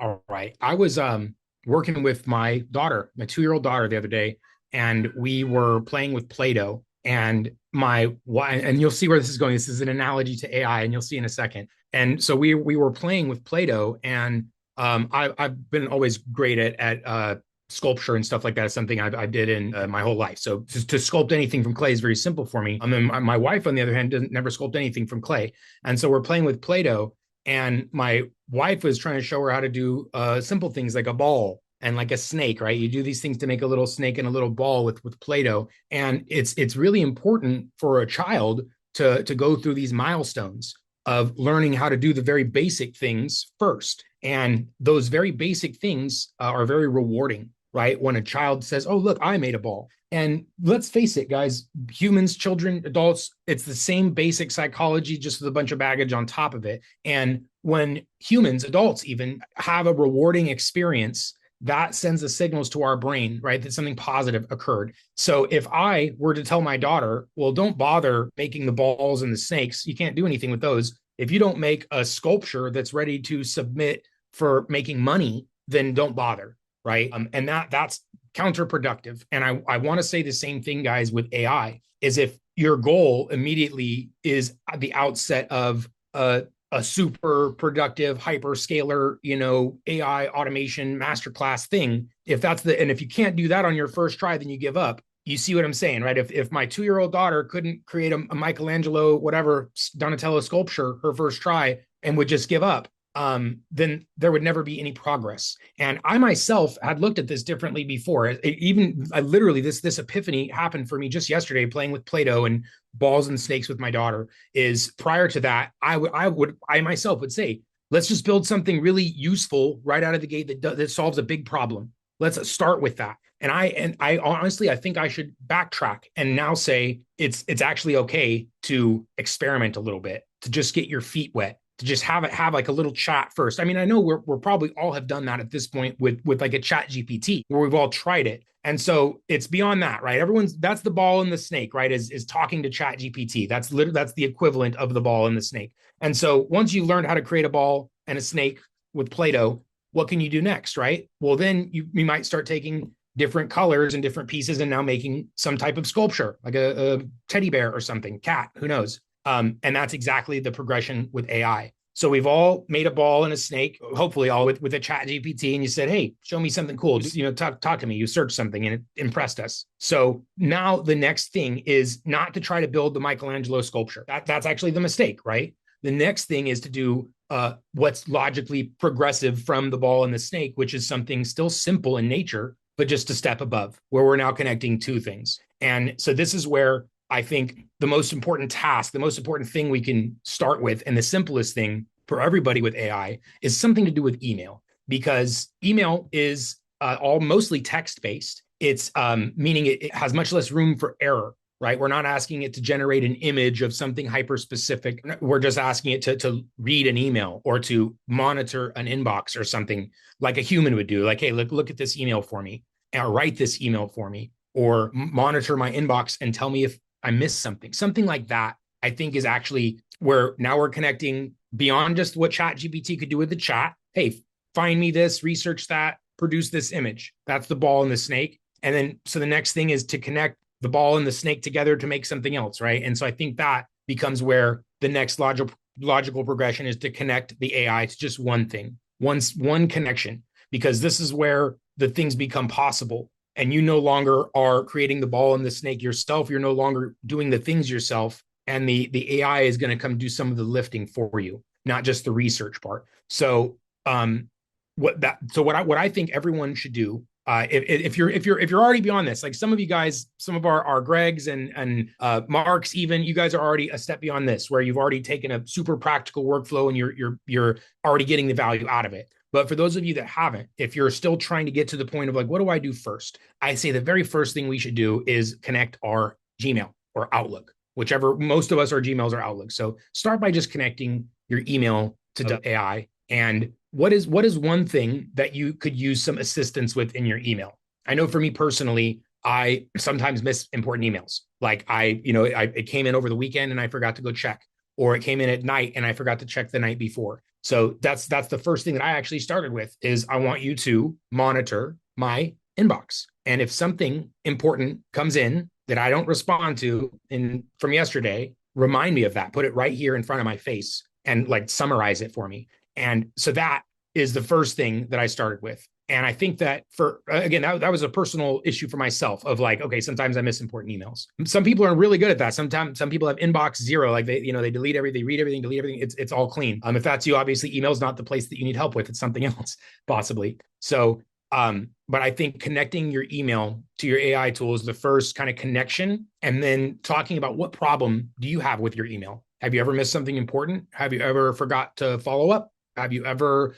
All right. I was working with my daughter, my 2-year-old daughter the other day, and we were playing with Play-Doh. And and you'll see where this is going. This is an analogy to AI, and you'll see in a second. And so we were playing with Play-Doh, and I've been always great at sculpture and stuff like that. Is something I did in my whole life. So to sculpt anything from clay is very simple for me. And my wife, on the other hand, doesn't never sculpt anything from clay. And so we're playing with Play-Doh, and my wife was trying to show her how to do simple things like a ball and like a snake, right? You do these things to make a little snake and a little ball with Play-Doh. And it's really important for a child to go through these milestones of learning how to do the very basic things first. And those very basic things are very rewarding, right? When a child says, "Oh, look, I made a ball." And let's face it, guys, humans, children, adults, it's the same basic psychology, just with a bunch of baggage on top of it. And when humans, adults even, have a rewarding experience, that sends the signals to our brain, right? That something positive occurred. So if I were to tell my daughter, well, don't bother making the balls and the snakes, you can't do anything with those. If you don't make a sculpture that's ready to submit for making money, then don't bother, right? And that's counterproductive. And I want to say the same thing, guys, with AI, is if your goal immediately is at the outset of a super productive hyperscaler, AI automation masterclass thing, and if you can't do that on your first try, then you give up. You see what I'm saying, right? If my 2-year-old daughter couldn't create a Michelangelo, whatever, Donatello sculpture her first try and would just give up, then there would never be any progress. And I myself had looked at this differently before. Literally, this epiphany happened for me just yesterday, playing with Play-Doh and balls and snakes with my daughter. Is prior to that, I myself would say, let's just build something really useful right out of the gate that solves a big problem. Let's start with that. And I honestly, I think I should backtrack and now say it's actually okay to experiment a little bit, to just get your feet wet, to just have like a little chat first. I mean, I know we're probably all have done that at this point with like a chat GPT, where we've all tried it. And so it's beyond that, right? That's the ball and the snake, right? Is talking to chat GPT. That's the equivalent of the ball and the snake. And so once you learned how to create a ball and a snake with Play-Doh, what can you do next, right? Well, then you might start taking different colors and different pieces and now making some type of sculpture, like a teddy bear or something, cat, who knows? And that's exactly the progression with AI. So we've all made a ball and a snake, hopefully all with a chat GPT, and you said, "Hey, show me something cool. Just, talk to me." You searched something and it impressed us. So now the next thing is not to try to build the Michelangelo sculpture. That's actually the mistake, right? The next thing is to do what's logically progressive from the ball and the snake, which is something still simple in nature, but just a step above, where we're now connecting two things. And so this is where I think the most important task, the most important thing we can start with, and the simplest thing for everybody with AI, is something to do with email, because email is all mostly text based. It's meaning it has much less room for error, right? We're not asking it to generate an image of something hyper specific. We're just asking it to read an email or to monitor an inbox or something like a human would do. Like, hey, look at this email for me, or write this email for me, or monitor my inbox and tell me if I missed something like that. I think is actually where now we're connecting beyond just what chat GPT could do with the chat. Hey, find me this, research that, produce this image. That's the ball and the snake. And then, so the next thing is to connect the ball and the snake together to make something else, right? And so I think that becomes where the next logical progression is to connect the AI to just one thing, one connection, because this is where the things become possible. And you no longer are creating the ball and the snake yourself. You're no longer doing the things yourself. And the AI is going to come do some of the lifting for you, not just the research part. So what I think everyone should do, if you're already beyond this, like some of you guys, some of our Gregs and Marks, even, you guys are already a step beyond this, where you've already taken a super practical workflow and you're already getting the value out of it. But for those of you that haven't, if you're still trying to get to the point of like, what do I do first? I say the very first thing we should do is connect our Gmail or Outlook, whichever. Most of us, our Gmails or Outlook. So start by just connecting your email to AI. And what is one thing that you could use some assistance with in your email? I know for me personally, I sometimes miss important emails. Like it came in over the weekend and I forgot to go check, or it came in at night and I forgot to check the night before. So that's the first thing that I actually started with is I want you to monitor my inbox. And if something important comes in that I don't respond to from yesterday, remind me of that. Put it right here in front of my face and like summarize it for me. And so that is the first thing that I started with. And I think that for, again, that was a personal issue for myself of like, okay, sometimes I miss important emails. Some people are really good at that. Sometimes some people have inbox zero, like they delete everything, they read everything, delete everything. It's all clean. If that's you, obviously email's not the place that you need help with. It's something else possibly. So, but I think connecting your email to your AI tool is the first kind of connection. And then talking about what problem do you have with your email? Have you ever missed something important? Have you ever forgot to follow up? Have you ever,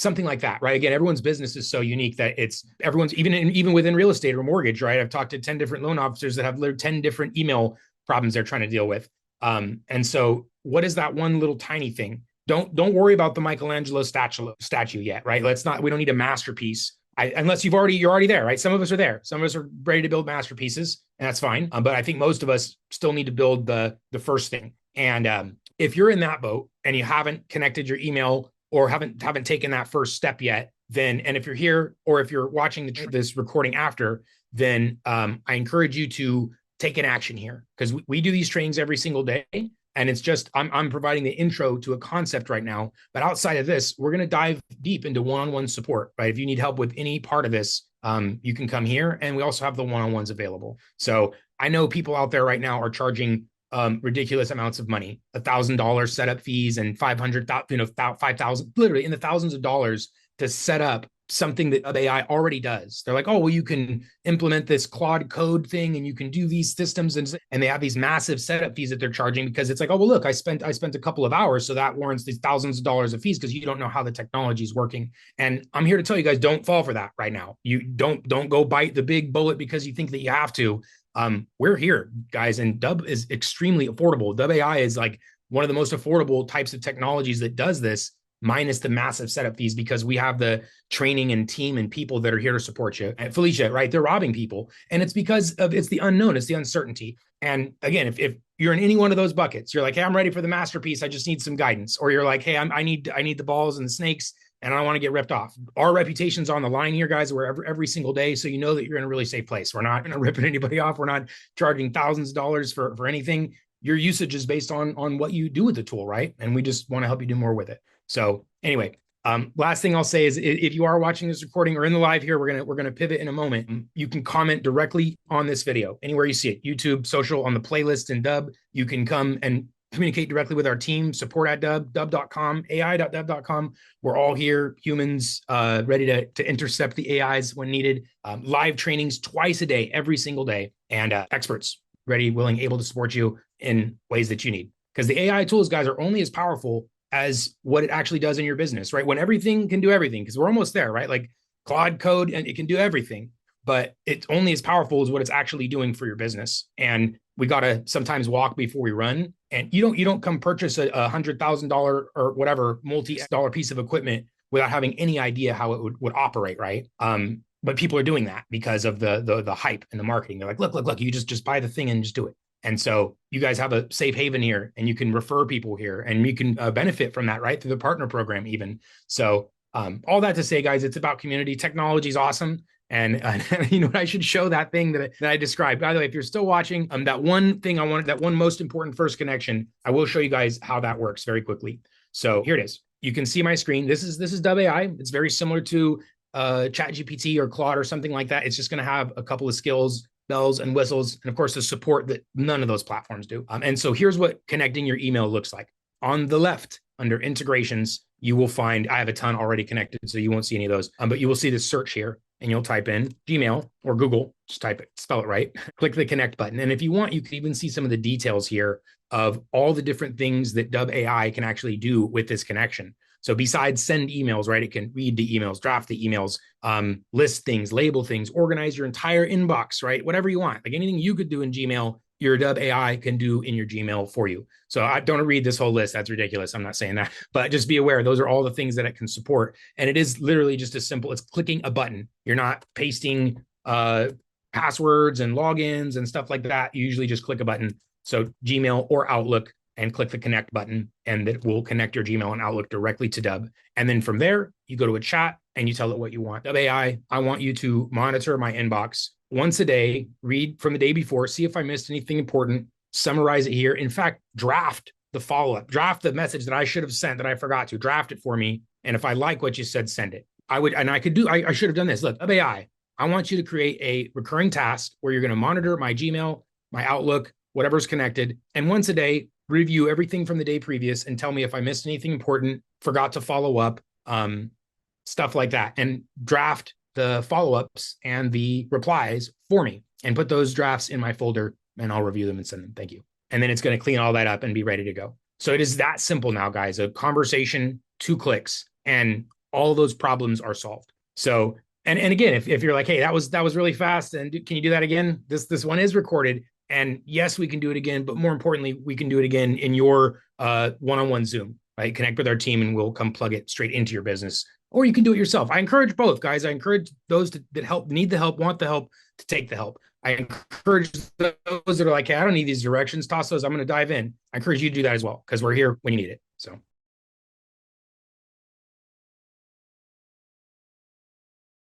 something like that, right? Again, everyone's business is so unique that it's everyone's even within real estate or mortgage, right? I've talked to 10 different loan officers that have 10 different email problems they're trying to deal with. And so what is that one little tiny thing? Don't worry about the Michelangelo statue yet, right? We don't need a masterpiece. Unless you're already there, right? Some of us are there. Some of us are ready to build masterpieces, and that's fine. But I think most of us still need to build the first thing. And if you're in that boat and you haven't connected your email or haven't taken that first step yet, then, and if you're here or if you're watching this recording after, then I encourage you to take an action here, because we do these trainings every single day. And it's just, I'm providing the intro to a concept right now. But outside of this, we're going to dive deep into one-on-one support, right? If you need help with any part of this, you can come here. And we also have the one-on-ones available. So I know people out there right now are charging ridiculous amounts of money, $1,000 setup fees and 5,000, literally in the thousands of dollars to set up something that AI already does. They're like, oh, well, you can implement this Claude code thing and you can do these systems. And they have these massive setup fees that they're charging because it's like, oh, well, look, I spent a couple of hours. So that warrants these thousands of dollars of fees because you don't know how the technology is working. And I'm here to tell you guys, don't fall for that right now. You don't go bite the big bullet because you think that you have to. We're here, guys, and Dub is extremely affordable. Dub AI is like one of the most affordable types of technologies that does this, minus the massive setup fees, because we have the training and team and people that are here to support you. And Felicia, right? They're robbing people. And it's because it's the unknown, it's the uncertainty. And again, if you're in any one of those buckets, you're like, hey, I'm ready for the masterpiece, I just need some guidance. Or you're like, hey, I need the balls and the snakes, and I don't want to get ripped off. Our reputation's on the line here, guys. We're every single day. So you know that you're in a really safe place. We're not ripping anybody off. We're not charging thousands of dollars for anything. Your usage is based on what you do with the tool, right? And we just want to help you do more with it. So anyway, last thing I'll say is if you are watching this recording or in the live here, we're gonna pivot in a moment. You can comment directly on this video anywhere you see it, YouTube, social, on the playlist in Dub. You can come and communicate directly with our team, support at dub.com, ai.dub.com. We're all here, humans, ready to intercept the AIs when needed. Live trainings twice a day, every single day, and experts ready, willing, able to support you in ways that you need. Because the AI tools, guys, are only as powerful as what it actually does in your business, right? When everything can do everything, because we're almost there, right? Like Claude code, and it can do everything, but it's only as powerful as what it's actually doing for your business. And we got to sometimes walk before we run. And you don't come purchase a $100,000 or whatever multi-dollar piece of equipment without having any idea how it would operate, right? But people are doing that because of the hype and the marketing. They're like, look, you just buy the thing and just do it. And so you guys have a safe haven here, and you can refer people here, and you can benefit from that, right? Through the partner program even. So all that to say, guys, it's about community. Technology is awesome. And you know, I should show that thing that I described. By the way, if you're still watching, that one thing that one most important first connection, I will show you guys how that works very quickly. So here it is. You can see my screen. This is Dub AI. It's very similar to ChatGPT or Claude or something like that. It's just going to have a couple of skills, bells and whistles, and of course the support that none of those platforms do. And so here's what connecting your email looks like. On the left, under integrations, you will find, I have a ton already connected, so you won't see any of those, but you will see this search here, and you'll type in Gmail or Google, just type it, spell it right, click the connect button. And if you want, you can even see some of the details here of all the different things that Dub AI can actually do with this connection. So besides send emails, right, it can read the emails, draft the emails, list things, label things, organize your entire inbox, right? Whatever you want, like anything you could do in Gmail, your Dub AI can do in your Gmail for you. So I don't read this whole list. That's ridiculous. I'm not saying that, but just be aware. Those are all the things that it can support. And it is literally just as simple as clicking a button. You're not pasting passwords and logins and stuff like that. You usually just click a button. So Gmail or Outlook, and click the connect button, and that will connect your Gmail and Outlook directly to Dub. And then from there, you go to a chat and you tell it what you want. Dub AI, I want you to monitor my inbox once a day, read from the day before, see if I missed anything important, summarize it here. In fact, draft the follow-up, draft the message that I should have sent that I forgot to, draft it for me. And if I like what you said, send it. I should have done this. Look, Dub AI, I want you to create a recurring task where you're going to monitor my Gmail, my Outlook, whatever's connected. And once a day, review everything from the day previous and tell me if I missed anything important, forgot to follow up, stuff like that. And draft the follow-ups and the replies for me and put those drafts in my folder, and I'll review them and send them. Thank you. And then it's going to clean all that up and be ready to go. So it is that simple now, guys. A conversation, 2 clicks, and all those problems are solved. So, and again, if you're like, hey, that was really fast, and can you do that again? This one is recorded. And yes, we can do it again, but more importantly, we can do it again in your one-on-one Zoom, right? Connect with our team and we'll come plug it straight into your business. Or you can do it yourself. I encourage both, guys. I encourage those that help, need the help, want the help, to take the help. I encourage those that are like, hey, I don't need these directions, toss those, I'm going to dive in. I encourage you to do that as well, because we're here when you need it. So